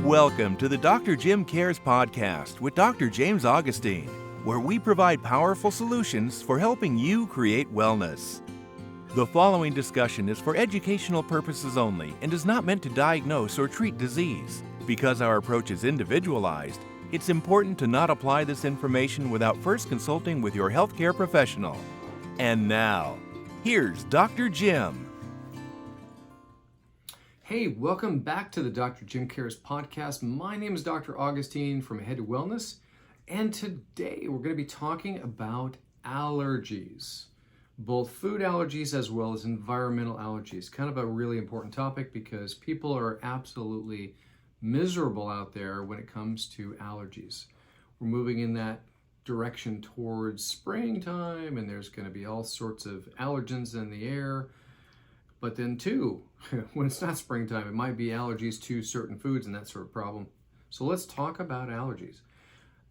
Welcome to the Dr. Jim Cares podcast with Dr. James Augustine, where we provide powerful solutions for helping you create wellness. The following discussion is for educational purposes only and is not meant to diagnose or treat disease. Because our approach is individualized, it's important to not apply this information without first consulting with your healthcare professional. And now, here's Dr. Jim. Hey, welcome back to the Dr. Jim Cares podcast. My name is Dr. Augustine from Head to Wellness, and today we're going to be talking about allergies, both food allergies as well as environmental allergies. Kind of a really important topic because people are absolutely miserable out there when it comes to allergies. We're moving in that direction towards springtime, and there's going to be all sorts of allergens in the air. But then too, when it's not springtime, it might be allergies to certain foods and that sort of problem. So let's talk about allergies.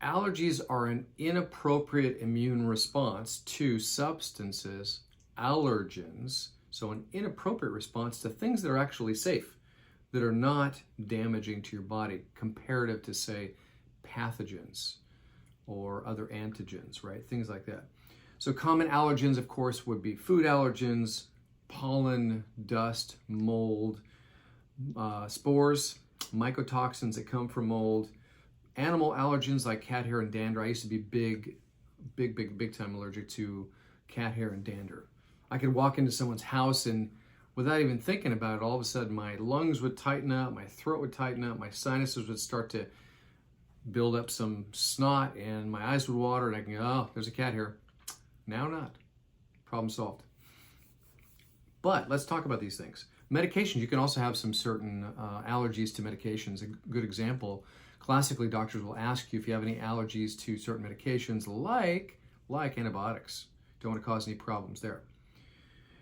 Allergies are an inappropriate immune response to substances, allergens. So an inappropriate response to things that are actually safe, that are not damaging to your body, comparative to, say, pathogens or other antigens, right? Things like that. So common allergens, of course, would be food allergens, pollen, dust, mold, spores, mycotoxins that come from mold, animal allergens like cat hair and dander. I used to be big time allergic to cat hair and dander. I could walk into someone's house and without even thinking about it, all of a sudden my lungs would tighten up, my throat would tighten up, my sinuses would start to build up some snot, and my eyes would water, and I can go, oh, there's a cat hair. Now not. Problem solved. But let's talk about these things. Medications, you can also have some certain allergies to medications. A good example, classically doctors will ask you if you have any allergies to certain medications like antibiotics. Don't want to cause any problems there.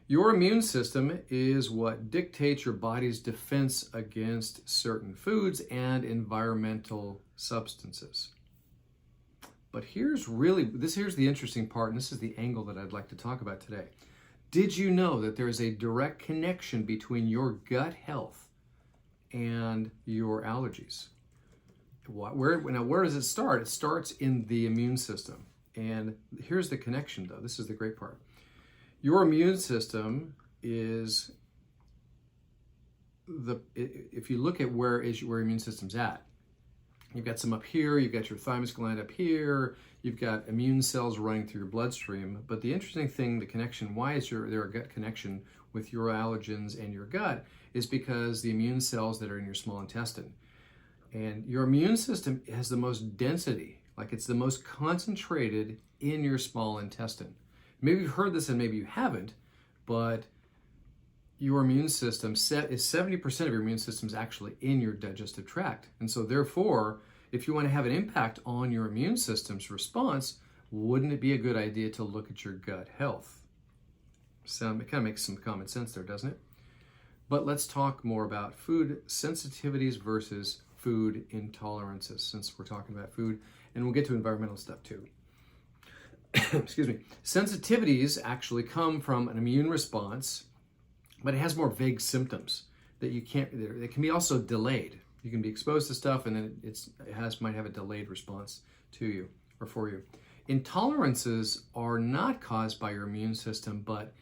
Your immune system is what dictates your body's defense against certain foods and environmental substances. But here's the interesting part, and this is the angle that I'd like to talk about today. Did you know that there is a direct connection between your gut health and your allergies? Where does it start? It starts in the immune system. And here's the connection, though. This is the great part. Your immune system is if you look at where your immune system's at, you've got some up here, you've got your thymus gland up here, you've got immune cells running through your bloodstream. But the interesting thing, the connection, why is there a gut connection with your allergens and your gut, is because the immune cells that are in your small intestine. And your immune system has the most density, like it's the most concentrated in your small intestine. Maybe you've heard this and maybe you haven't, but your immune system is 70% of your immune system is actually in your digestive tract. And so therefore, if you want to have an impact on your immune system's response, wouldn't it be a good idea to look at your gut health? So it kind of makes some common sense there, doesn't it? But let's talk more about food sensitivities versus food intolerances, since we're talking about food, and we'll get to environmental stuff too. Excuse me. Sensitivities actually come from an immune response, but it has more vague symptoms that you can't. It can be also delayed. You can be exposed to stuff, and then it might have a delayed response to you or for you. Intolerances are not caused by your immune system, but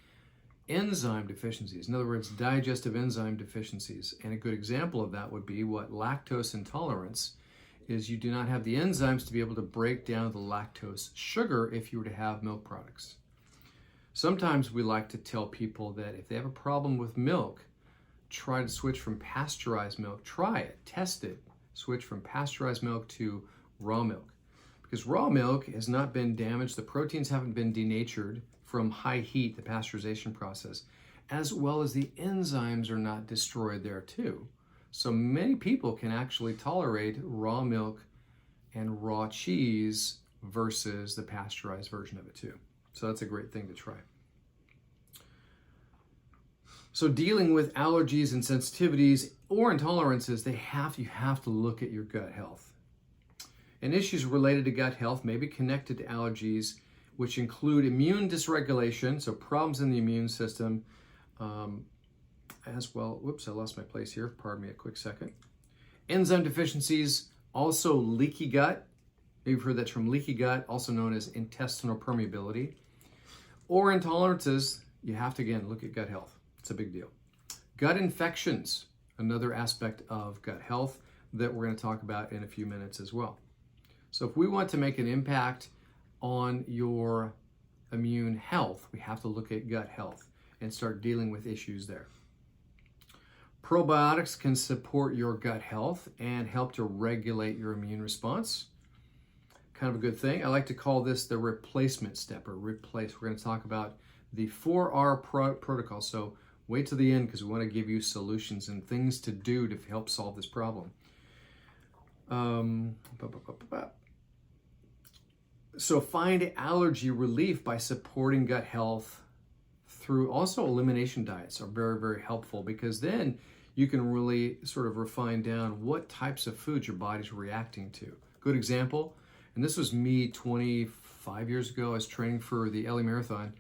enzyme deficiencies. In other words, digestive enzyme deficiencies. And a good example of that would be what lactose intolerance is. You do not have the enzymes to be able to break down the lactose sugar if you were to have milk products. Sometimes we like to tell people that if they have a problem with milk, try to switch from pasteurized milk. Try it, test it. Switch from pasteurized milk to raw milk. Because raw milk has not been damaged, the proteins haven't been denatured from high heat, the pasteurization process, as well as the enzymes are not destroyed there too. So many people can actually tolerate raw milk and raw cheese versus the pasteurized version of it too. So that's a great thing to try. So dealing with allergies and sensitivities or intolerances, you have to look at your gut health. And issues related to gut health may be connected to allergies, which include immune dysregulation, so problems in the immune system, as well. Whoops, I lost my place here. Pardon me a quick second. Enzyme deficiencies, also leaky gut. Maybe you've heard that term, leaky gut, also known as intestinal permeability. Or intolerances, you have to, again, look at gut health. It's a big deal. Gut infections, another aspect of gut health that we're going to talk about in a few minutes as well. So if we want to make an impact on your immune health, we have to look at gut health and start dealing with issues there. Probiotics can support your gut health and help to regulate your immune response. Kind of a good thing. I like to call this the replacement step, or replace. We're going to talk about the 4R protocol. So wait to the end because we want to give you solutions and things to do to help solve this problem. So find allergy relief by supporting gut health through also elimination diets are very, very helpful, because then you can really sort of refine down what types of foods your body's reacting to. Good example, and this was me 25 years ago. I was training for the LA Marathon,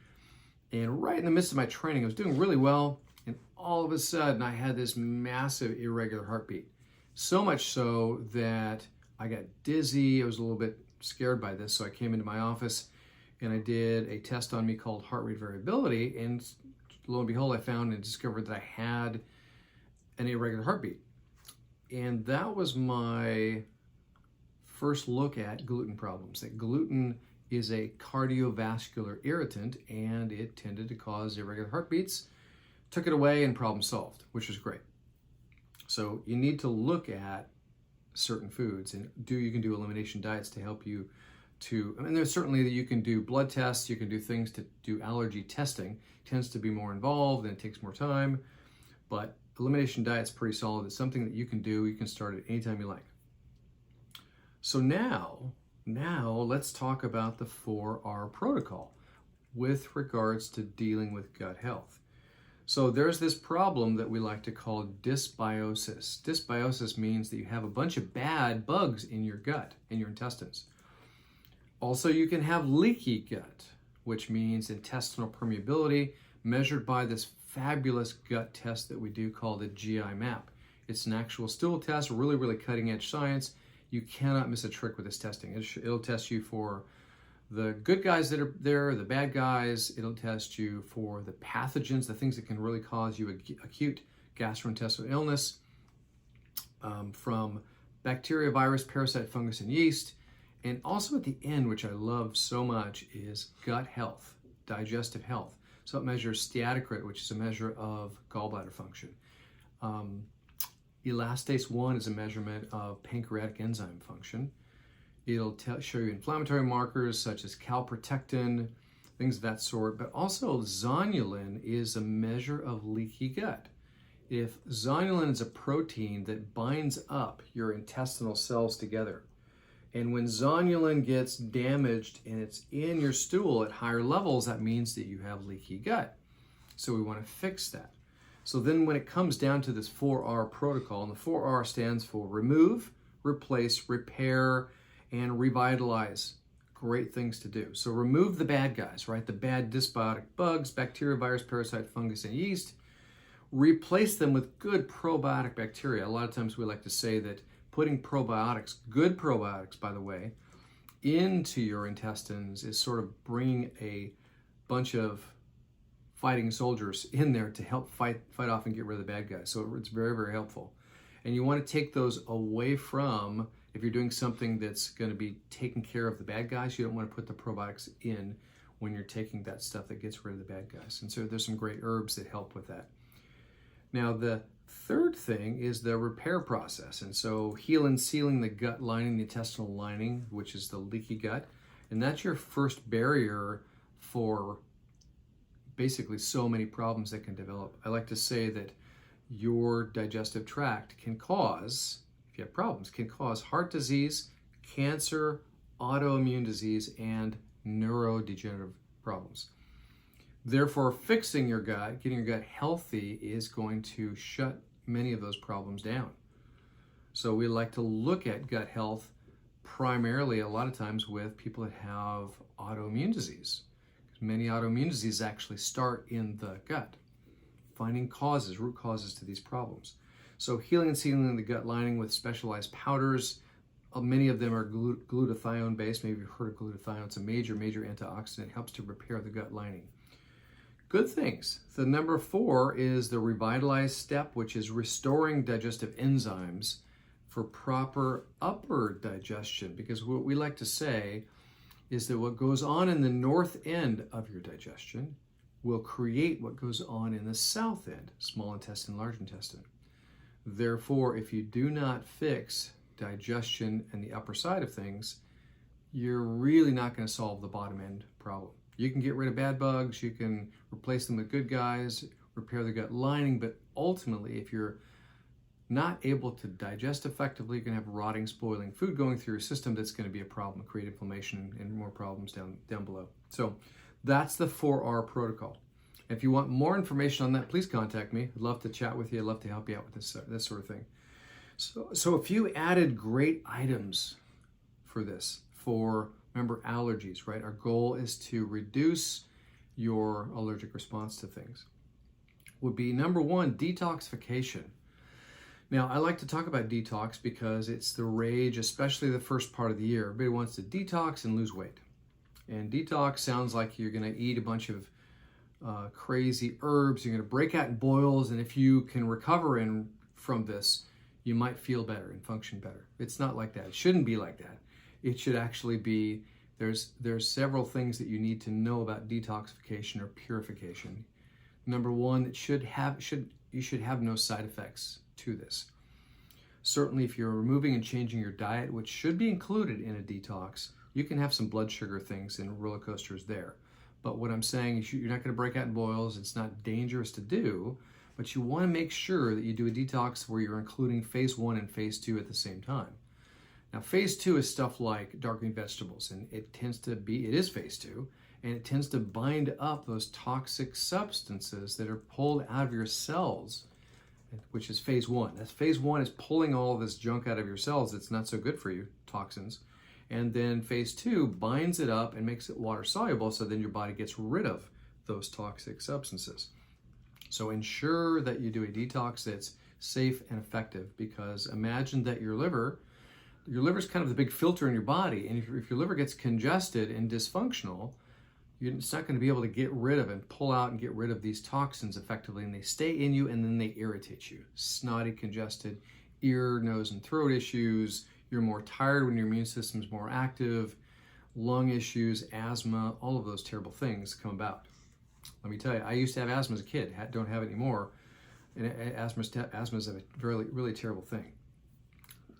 and right in the midst of my training, I was doing really well, and all of a sudden I had this massive irregular heartbeat. So much so that I got dizzy. I was a little bit scared by this, so I came into my office and I did a test on me called heart rate variability, and lo and behold, I found and discovered that I had an irregular heartbeat. And that was my first look at gluten problems. That gluten is a cardiovascular irritant, and it tended to cause irregular heartbeats. Took it away and problem solved, which was great. So you need to look at certain foods, and you can do elimination diets to help you to, I mean, there's certainly that you can do blood tests, you can do things to do allergy testing. It tends to be more involved and it takes more time, but elimination diet's pretty solid. It's something that you can do. You can start it anytime you like. So now let's talk about the 4R protocol with regards to dealing with gut health. So there's this problem that we like to call dysbiosis. Dysbiosis means that you have a bunch of bad bugs in your gut, in your intestines. Also, you can have leaky gut, which means intestinal permeability, measured by this fabulous gut test that we do called the GI map. It's an actual stool test, really, really cutting edge science. You cannot miss a trick with this testing. It'll test you for the good guys that are there, the bad guys. It'll test you for the pathogens, the things that can really cause you acute gastrointestinal illness, from bacteria, virus, parasite, fungus, and yeast. And also at the end, which I love so much, is gut health, digestive health. So it measures steatocrit, which is a measure of gallbladder function. Elastase 1 is a measurement of pancreatic enzyme function. It'll show you inflammatory markers such as calprotectin, things of that sort. But also zonulin is a measure of leaky gut. If zonulin is a protein that binds up your intestinal cells together, and when zonulin gets damaged and it's in your stool at higher levels, that means that you have leaky gut. So we want to fix that. So then when it comes down to this 4R protocol, and the 4R stands for remove, replace, repair, and revitalize. Great things to do. So remove the bad guys, right? The bad dysbiotic bugs, bacteria, virus, parasite, fungus, and yeast. Replace them with good probiotic bacteria. A lot of times we like to say that putting probiotics, good probiotics, by the way, into your intestines is sort of bringing a bunch of fighting soldiers in there to help fight off and get rid of the bad guys. So it's very, very helpful. And you want to take those away from, if you're doing something that's going to be taking care of the bad guys, you don't want to put the probiotics in when you're taking that stuff that gets rid of the bad guys. And so there's some great herbs that help with that. Now, the third thing is the repair process. And so heal and sealing the gut lining, the intestinal lining, which is the leaky gut. And that's your first barrier for basically so many problems that can develop. I like to say that your digestive tract can cause, if you have problems, can cause heart disease, cancer, autoimmune disease, and neurodegenerative problems. Therefore, fixing your gut, getting your gut healthy, is going to shut many of those problems down. So we like to look at gut health primarily a lot of times with people that have autoimmune disease. Many autoimmune diseases actually start in the gut. Finding causes, root causes to these problems. So healing and sealing the gut lining with specialized powders. Many of them are glutathione based. Maybe you've heard of glutathione. It's a major antioxidant. It helps to repair the gut lining. Good things. The number 4 is the revitalize step, which is restoring digestive enzymes for proper upper digestion. Because what we like to say is that what goes on in the north end of your digestion will create what goes on in the south end, small intestine, large intestine. Therefore, if you do not fix digestion and the upper side of things, you're really not going to solve the bottom end problem. You can get rid of bad bugs, you can replace them with good guys, repair the gut lining, but ultimately, if you're not able to digest effectively, you're going to have rotting, spoiling food going through your system. That's going to be a problem, create inflammation and more problems down below. So that's the 4R protocol. If you want more information on that, please contact me. I'd love to chat with you. I'd love to help you out with this sort of thing. So a few added great items for this, remember, allergies, right? Our goal is to reduce your allergic response to things. Would be number 1, detoxification. Now, I like to talk about detox because it's the rage, especially the first part of the year. Everybody wants to detox and lose weight. And detox sounds like you're going to eat a bunch of crazy herbs. You're going to break out in boils, and if you can recover from this, you might feel better and function better. It's not like that. It shouldn't be like that. It should actually be, there's several things that you need to know about detoxification or purification. Number 1, you should have no side effects to this. Certainly, if you're removing and changing your diet, which should be included in a detox, you can have some blood sugar things and roller coasters there. But what I'm saying is you're not going to break out in boils. It's not dangerous to do, but you want to make sure that you do a detox where you're including phase 1 and phase 2 at the same time. Now, phase 2 is stuff like dark green vegetables, and it is phase 2, and it tends to bind up those toxic substances that are pulled out of your cells, which is phase 1. That's phase 1 is pulling all of this junk out of your cells that's not so good for you, toxins. And then phase 2 binds it up and makes it water soluble, so then your body gets rid of those toxic substances. So ensure that you do a detox that's safe and effective, because imagine that your liver is kind of the big filter in your body, and if your liver gets congested and dysfunctional, it's not going to be able to get rid of and pull out and get rid of these toxins effectively, and they stay in you and then they irritate you. Snotty, congested, ear, nose, and throat issues. You're more tired when your immune system's more active. Lung issues, asthma, all of those terrible things come about. Let me tell you, I used to have asthma as a kid. Don't have it anymore. And asthma is a really, really terrible thing.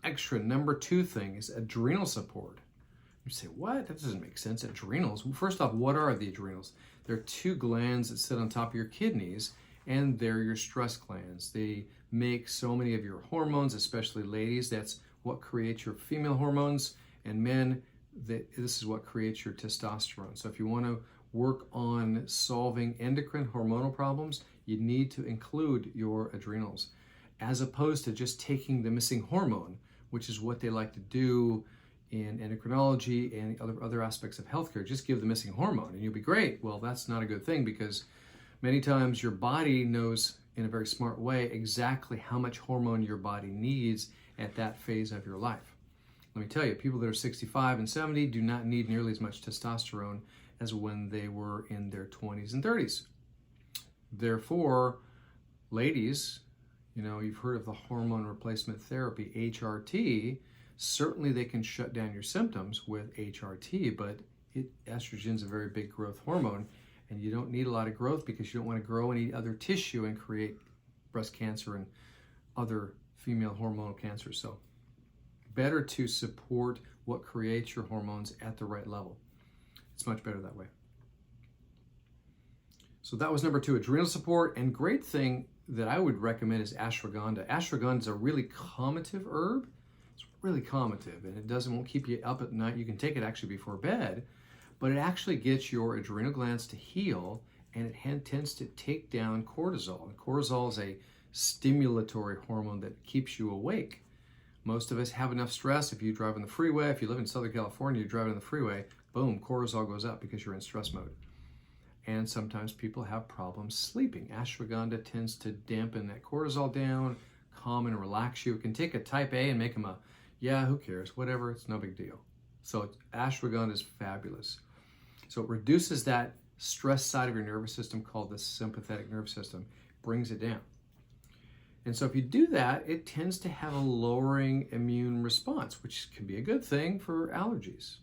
Extra number 2 thing is adrenal support. You say, what? That doesn't make sense. Adrenals. First off, what are the adrenals? They're 2 glands that sit on top of your kidneys, and they're your stress glands. They make so many of your hormones, especially ladies. That's what creates your female hormones, and men, this is what creates your testosterone. So if you want to work on solving endocrine hormonal problems, you need to include your adrenals, as opposed to just taking the missing hormone, which is what they like to do in endocrinology and other aspects of healthcare. Just give the missing hormone and you'll be great. Well, that's not a good thing, because many times your body knows in a very smart way exactly how much hormone your body needs at that phase of your life. Let me tell you, people that are 65 and 70 do not need nearly as much testosterone as when they were in their 20s and 30s. Therefore, ladies, you've heard of the hormone replacement therapy, HRT. Certainly they can shut down your symptoms with HRT, but estrogen is a very big growth hormone, and you don't need a lot of growth because you don't want to grow any other tissue and create breast cancer and other female hormonal cancers. So better to support what creates your hormones at the right level. It's much better that way. So that was number 2, adrenal support. And great thing that I would recommend is ashwagandha. Ashwagandha is a really calmative herb. It's really calmative, and it won't keep you up at night. You can take it actually before bed, but it actually gets your adrenal glands to heal, and it tends to take down cortisol. And cortisol is a stimulatory hormone that keeps you awake. Most of us have enough stress. If you drive on the freeway, if you live in Southern California, you're driving on the freeway, boom, cortisol goes up because you're in stress mode. And sometimes people have problems sleeping. Ashwagandha tends to dampen that cortisol down, calm and relax you. It can take a type A and make them a, yeah, who cares, whatever, it's no big deal. So ashwagandha is fabulous. So it reduces that stress side of your nervous system called the sympathetic nervous system, brings it down. And so if you do that, it tends to have a lowering immune response, which can be a good thing for allergies.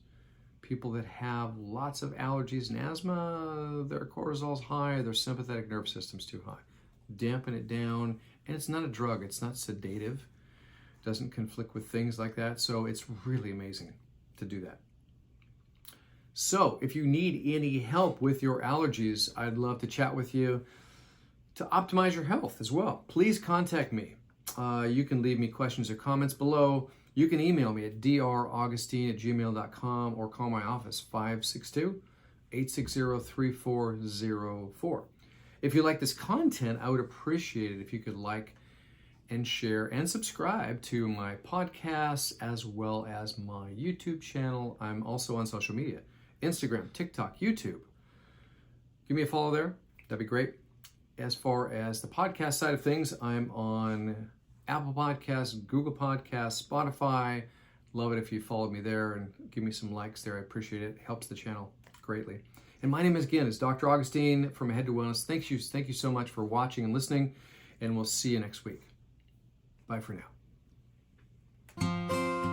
People that have lots of allergies and asthma, their cortisol's high, their sympathetic nervous system's too high. Dampen it down, and it's not a drug, it's not sedative, doesn't conflict with things like that, so it's really amazing to do that. So if you need any help with your allergies, I'd love to chat with you to optimize your health as well. Please contact me. You can leave me questions or comments below. You can email me at draugustine@gmail.com or call my office 562-860-3404. If you like this content, I would appreciate it if you could like and share and subscribe to my podcast as well as my YouTube channel. I'm also on social media, Instagram, TikTok, YouTube. Give me a follow there. That'd be great. As far as the podcast side of things, I'm on Apple Podcasts, Google Podcasts, Spotify. Love it if you follow me there and give me some likes there. I appreciate it. It helps the channel greatly. And my name is Dr. Augustine from Head to Wellness. Thank you so much for watching and listening, and we'll see you next week. Bye for now.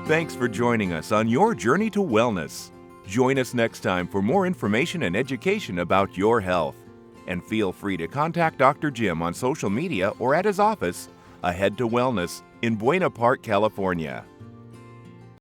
Thanks for joining us on your journey to wellness. Join us next time for more information and education about your health. And feel free to contact Dr. Jim on social media or at his office, Head to Wellness in Buena Park, California.